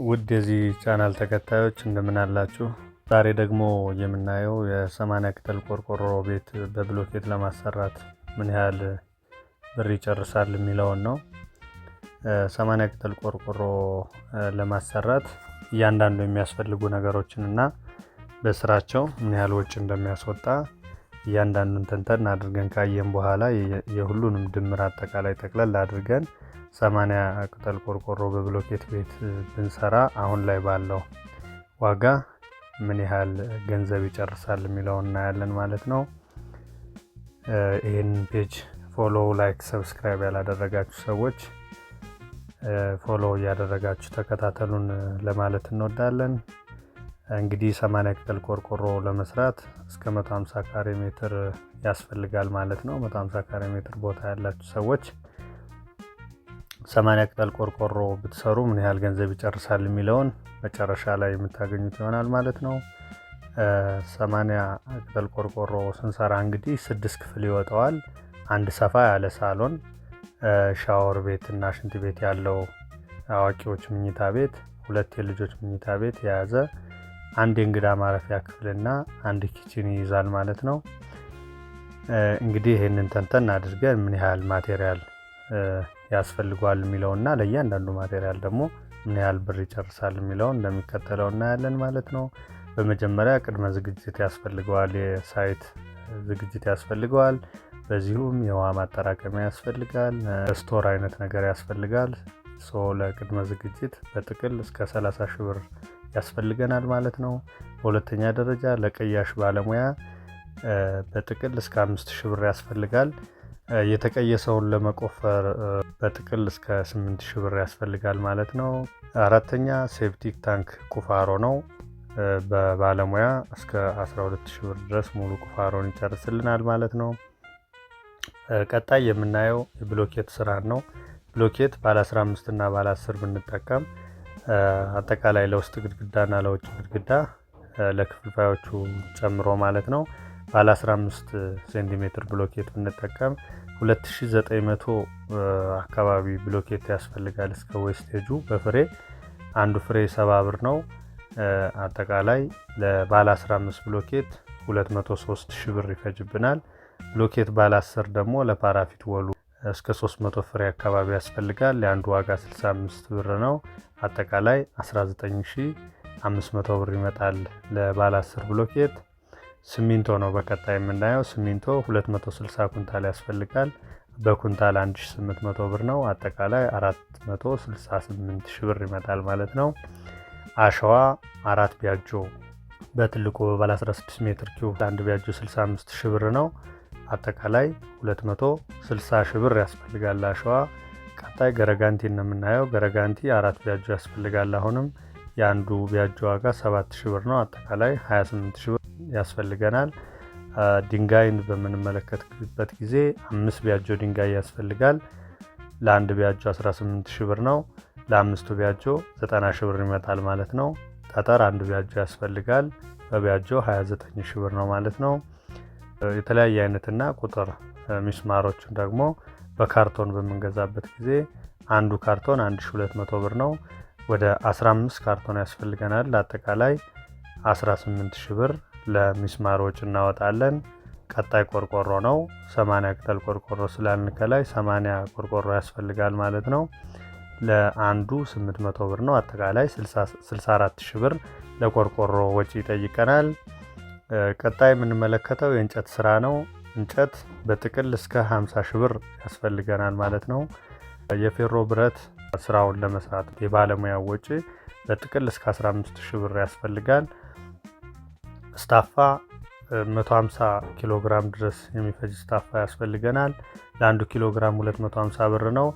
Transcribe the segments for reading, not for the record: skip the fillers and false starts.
ውድ የዚህ ቻናል ተከታዮች እንደምን አላችሁ? ዛሬ ደግሞ የምናየው የ80 ቅጠል ቆርቆሮ ቤት በብሎኬት ለማሰራት ምን ያህል ብር ይጨርሳል የሚለውን ነው። 80 ቅጠል ቆርቆሮ ለማሰራት እያንዳንዱ የሚያስፈልጉ ነገሮችን እና በስራቸው ምን ያህል ወጪ እንደሚያስወጣ እያንዳንዱን ተንተን አድርገን ካየን በኋላ የሁሉንም ድምር አጠቃላይ ጠቅለል አድርገን 80 ቅጠል ቆርቆሮ በብሎኬት ቤት ብንሰራ አሁን ላይ ባለው ዋጋ ምን ያህል ገንዘብ ይጨርሳል የሚለውን እናያለን ማለት ነው። ይሄን ፔጅ ፎሎ፣ ላይክ፣ ሰብስክራይብ ያላደረጋችሁ ሰዎች ፎሎ እያደረጋችሁ ተከታተሉን ለማለት እንወዳለን። እንግዲህ 80 ቅጠል ቆርቆሮ ለመስራት እስከ 150 ካሬ ሜትር ያስፈልጋል ማለት ነው። 150 ካሬ ሜትር ቦታ ያላችሁ ሰዎች 80 ቅጠል ቆርቆሮ ብትሰሩ ምን ያህል ገንዘብ ይጨርሳል የሚለውን መጨረሻ ላይ የምታገኙት ይሆናል ማለት ነው። 80 ቅጠል ቆርቆሮ ስንሰራ እንግዲህ 6 ክፍል ይወጣዋል። አንድ ሰፋ ያለ ሳሎን፣ ሻወር ቤት እና ሽንት ቤት ያለው አዋቂዎች መኝታ ቤት፣ 2 የልጆች መኝታ ቤት የያዘ አንድ የእንግዳ ማረፊያ ክፍልና አንድ ኪችን ይይዛል ማለት ነው። እንግዲህ ይሄንን ተንተን አድርገን ምን ያህል ማቴሪያል ያስፈልጋል የሚለውና ለእያንዳንዱ ማቴሪያል ደግሞ ምን ያህል ብር ይጨርሳል የሚለውን እንደሚከተለው እናያለን ማለት ነው። በመጀመሪያ ቅድመ ዝግጅት ያስፈልገዋል። የሳይት ዝግጅት ያስፈልገዋል። በዚሁም የውሃ ማጠራቀሚያ ያስፈልጋል። ስቶር አይነት ነገር ያስፈልጋል። ለቅድመ ዝግጅት በጥቅል እስከ 30 ሺህ ብር ያስፈልገናል ማለት ነው። በሁለተኛ ደረጃ ለቀያሽ ባለሙያ በጥቅል እስከ 5 ሺህ ብር ያስፈልጋል። የተቀየሰውን ለመቆፈር በጥቅል እስከ 8 ሺህ ብር ያስፈልጋል ማለት ነው። አራተኛ ሴፕቲክ ታንክ ቁፋሮ ነው። በባለሙያ እስከ 12 ሺህ ብር ድረስ ሙሉ ቁፋሮን ይጨርስልናል ማለት ነው። ቀጣይ የምናየው የብሎኬት ስራ ነው። ብሎኬት ባለ 15 እና ባለ 10 ብንጠቀም አጠቃላይ ለውስጥ ግድግዳና ለውጭ ግድግዳ ለክፍልፋዮቹ ጨምሮ ማለት ነው ባለ 15 ሴንቲሜትር ብሎኬት ብንጠቀም 2900 አካባቢ ብሎኬት ያስፈልጋል እስከ ዌስቴጁ በፍሬ አንዱ ፍሬ 70 ብር ነው። አጠቃላይ ለባለ 15 ብሎኬት 203 ሺህ ብር ይፈጅብናል። ብሎኬት ባለ 10 ደግሞ ለፓራፊት ወሉ እስከ 300 ፍሬ አካባቢ ያስፈልጋል። የአንዱ ዋጋ 65 ብር ነው። አጠቃላይ 19500 ብር ይመጣል ለባለ 10 ብሎኬት። ሲሚንቶ ነው በቀጣይ የምናየው። ሲሚንቶ 260 ኩንታል ያስፈልጋል። በኩንታል 1800 ብር ነው። አጠቃላይ 468 ሺህ ብር ይመጣል ማለት ነው። አሸዋ 4 ቢያጆ በትልቁ ባለ 16 ሜትር ኪዩብ አንድ ቢያጆ 65 ሺህ ብር ነው። አጠቃላይ 260 ሺህ ብር ያስፈልጋል አሸዋ። ቀጣይ ገረጋንቲ ነው የምናየው። ገረጋንቲ 4 ቢያጆ ያስፈልጋል። አሁንም የአንዱ ቢያጆ ዋጋ 7 ሺህ ብር ነው። አጠቃላይ 28 ሺህ ብር ያስፈልገናል። ድንጋይን በምንመለከትበት ጊዜ 5 ቢያጆ ድንጋይ ያስፈልጋል። ለአንድ ቢያጆ 18 ሺህ ብር ነው። ለአምስቱ ቢያጆ 90 ሺህ ብር ይመጣል ማለት ነው። ጠጠር አንድ ቢያጆ ያስፈልጋል። በቢያጆ 29 ሺህ ብር ነው ማለት ነው። የተለያየ አይነትና ቁጥር ሚስማሮችን ደግሞ በካርቶን በምንገዛበት ጊዜ አንዱ ካርቶን 1200 ብር ነው። ወደ 15 ካርቶን ያስፈልገናል። ለአጠቃላይ 18 ሺህ ብር ለሚስማር ወጪ እናወጣለን። ቀጣይ ቆርቆሮ ነው። 80 ቅጠል ቆርቆሮ ስላልን ከላይ 80 ቆርቆሮ ያስፈልጋል ማለት ነው። ለአንዱ 800 ብር ነው። አጠቃላይ 64 ሺህ ብር ለቆርቆሮ ወጪ ይጠይቀናል። ቀጣይ የምንመለከተው የእንጨት ስራ ነው። እንጨት በጥቅል እስከ 50 ሺህ ብር ያስፈልገናል ማለት ነው። የፌሮ ብረት ስራውን ለመስራት የባለሙያ ወጪ በጥቅል እስከ 15 ሺህ ብር ያስፈልጋል። ስታፋ 150 ኪሎ ግራም ድረስ የሚፈጅ ስታፋ ያስፈልገናል። ለ1 ኪሎ ግራም 250 ብር ነው።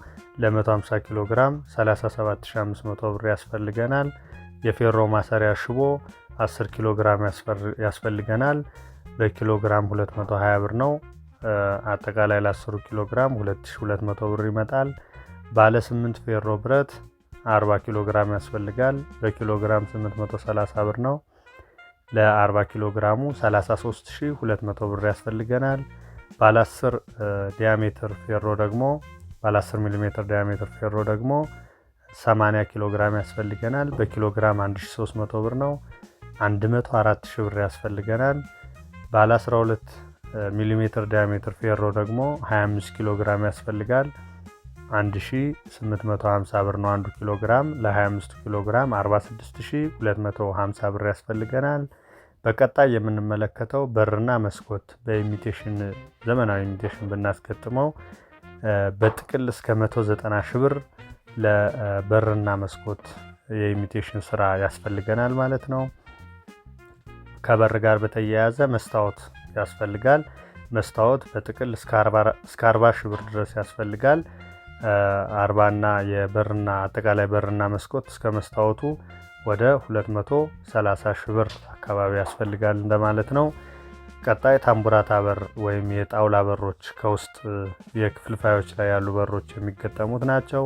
ለ150 ኪሎ ግራም 37500 ብር ያስፈልገናል። የፌሮ ማሰሪያ ሽቦ 10 ኪሎ ግራም ያስፈልገናል። በኪሎ ግራም 220 ብር ነው። አጠቃላይ ለ10 ኪሎ ግራም 2200 ብር ይመጣል። ባለ 8 ፌሮ ብረት 40 ኪሎ ግራም ያስፈልጋል። በኪሎ ግራም 830 ብር ነው። ለ40 ኪሎ ግራሙ 33200 ብር ያስፈልገናል። ባለ 10 ዲያሜትር ፌሮ ደግሞ ባለ 10 ሚሊ ሜትር ዲያሜትር ፌሮ ደግሞ 80 ኪሎ ግራም ያስፈልገናል። በኪሎ ግራም 1300 ብር ነው። 104 ሺህ ብር ያስፈልገናል። ባለ 12 ሚሊ ሜትር ዲያሜትር ፌሮ ደግሞ 25 ኪሎ ግራም ያስፈልጋል። 1850 ብር ነው 1 ኪሎ ግራም። ለ25 ኪሎ ግራም 46250 ብር ያስፈልገናል። በቀጣይ የምንመለከተው በርና መስኮት በኢሚቴሽን ዘመናዊ ኢሚቴሽን ብናስገጥመው በጥቅል እስከ 190 ሺህ ብር ለበርና መስኮት የኢሚቴሽን ስራ ያስፈልገናል ማለት ነው። ከበር ጋር በተያያዘ መስታወት ያስፈልጋል። መስታወት በጥቅል እስከ 40 ሺህ ብር ድረስ ያስፈልጋል። 40 እና የበርና አጠቃላይ በርና መስኮት እስከ መስታወቱ ወደ 230 ሺህ ብር አካባቢ ያስፈልጋል እንደማለት ነው። ቀጣይ ታምቡራታ በር ወይም የጣውላ በሮች ከውስጥ የክፍልፋዮች ላይ ያሉ በሮች የሚገጠሙት ናቸው።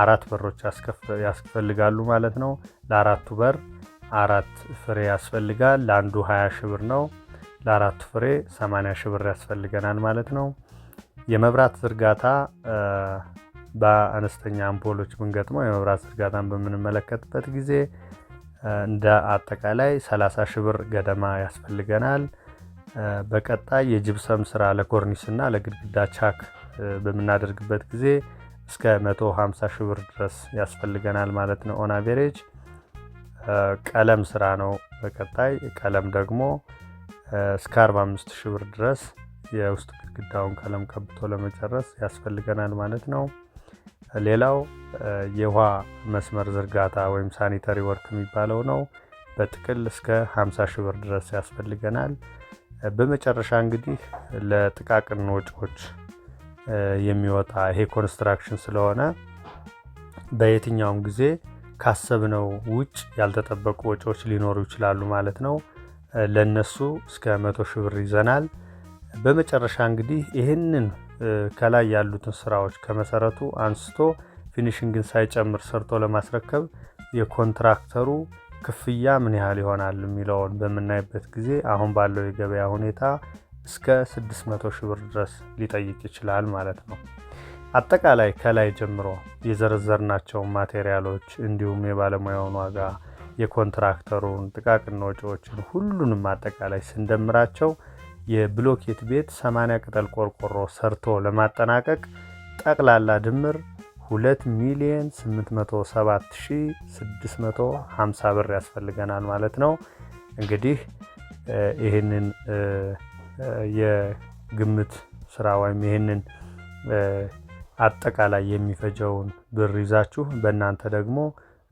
4 በሮች ያስፈልጋሉ ማለት ነው። ለአራቱ በር 4 ፍሬ ያስፈልጋል። ለአንዱ 20 ሺህ ብር ነው። ለአራቱ ፍሬ 80 ሺህ ብር ያስፈልገናል ማለት ነው። የመብራት ዝርጋታ በአነስተኛ አምፖሎች ብንገጥመው የመብራት ዝርጋታን በምንመለከትበት ጊዜ እንደ አጠቃላይ 30 ሺህ ብር ገደማ ያስፈልገናል። በቀጣይ የጅብሰም ስራ ለኮርኒስ እና ለግድግዳ ቻክ በምናደርግበት ጊዜ እስከ 150 ሺህ ብር ድረስ ያስፈልገናል ማለት ነው። ኦን አቬሬጅ ቀለም ስራ ነው። በቀጣይ ቀለም ደግሞ እስከ 45 ሺህ ብር ድረስ የውስጥ ግድግዳውን ቀለም ቀብቶ ለመጨረስ ያስፈልገናል ማለት ነው። ሌላው የውሃ መስመር ዝርጋታ ወይም ሳኒታሪ ወርክ የሚባለው ነው። በጥቅል እስከ 50 ሺህ ብር ድረስ ያስፈልገናል። በመጨረሻ እንግዲህ ለጥቃቅን ወጪዎች የሚወጣ ይሄ ኮንስትራክሽን ስለሆነ በየትኛውም ጊዜ ካሰብነው ውጭ ያልተጠበቁ ወጪዎች ሊኖሩ ይችላሉ ማለት ነው። ለነሱ እስከ 100 ሺህ ብር ይዘናል። በመጨረሻ እንግዲህ ይህንን ከላይ ያሉትን ስራዎች ከመሰረቱ አንስቶ ፊኒሽንግን ሳይጨምር ሰርቶ ለማስረከብ የኮንትራክተሩ ክፍያ ምን ያህል ይሆናል የሚለውን በምናይበት ጊዜ አሁን ባለው የገበያ ሁኔታ እስከ 600 ሺህ ብር ድረስ ሊጠይቅ ይችላል ማለት ነው። አጠቃላይ ከላይ ጀምሮ የዘረዘርናቸው ማቴሪያሎች እንዲሁም የባለሙያውን ዋጋ፣ የኮንትራክተሩን ጥቃቅን ወጪዎችን ሁሉንም አጠቃላይ ስንደምራቸው የብሎኬት ቤት 80 ቅጠል ቆርቆሮ ሰርቶ ለማጠናቀቅ ጠቅላላ ድምር 2,807,650 ብር ያስፈልገናል ማለት ነው። እንግዲህ ይህንን የግምት ስራ ወይም ይህንን አጠቃላይ የሚፈጀውን ብር ይዛችሁ በእናንተ ደግሞ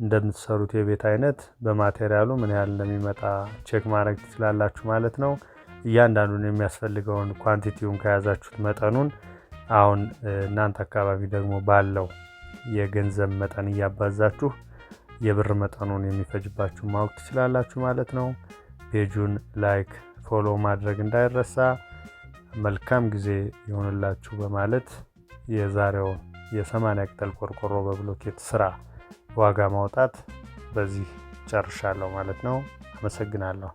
እንደምትሰሩት የቤት አይነት በማቴሪያሉ ምን ያህል እንደሚመጣ ቼክ ማድረግ ትችላላችሁ ማለት ነው። እያንዳንዱን የሚያስፈልገውን ኳንቲቲውን ከያዛችሁት መጠኑን አሁን እናንተ አካባቢ ደግሞ ባለው የገንዘብ መጠን እያባዛችሁ የብር መጠኑን የሚፈጅባችሁ ማወቅ ትችላላችሁ ማለት ነው። ፔጁን ላይክ፣ ፎሎ ማድረግ እንዳይረሳ። መልካም ጊዜ ይሆንላችሁ በማለት የዛሬውን የ80 ቅጠል ቆርቆሮ በብሎኬት ስራ ዋጋ ማውጣት በዚህ ጨርሻለሁ ማለት ነው። አመሰግናለሁ።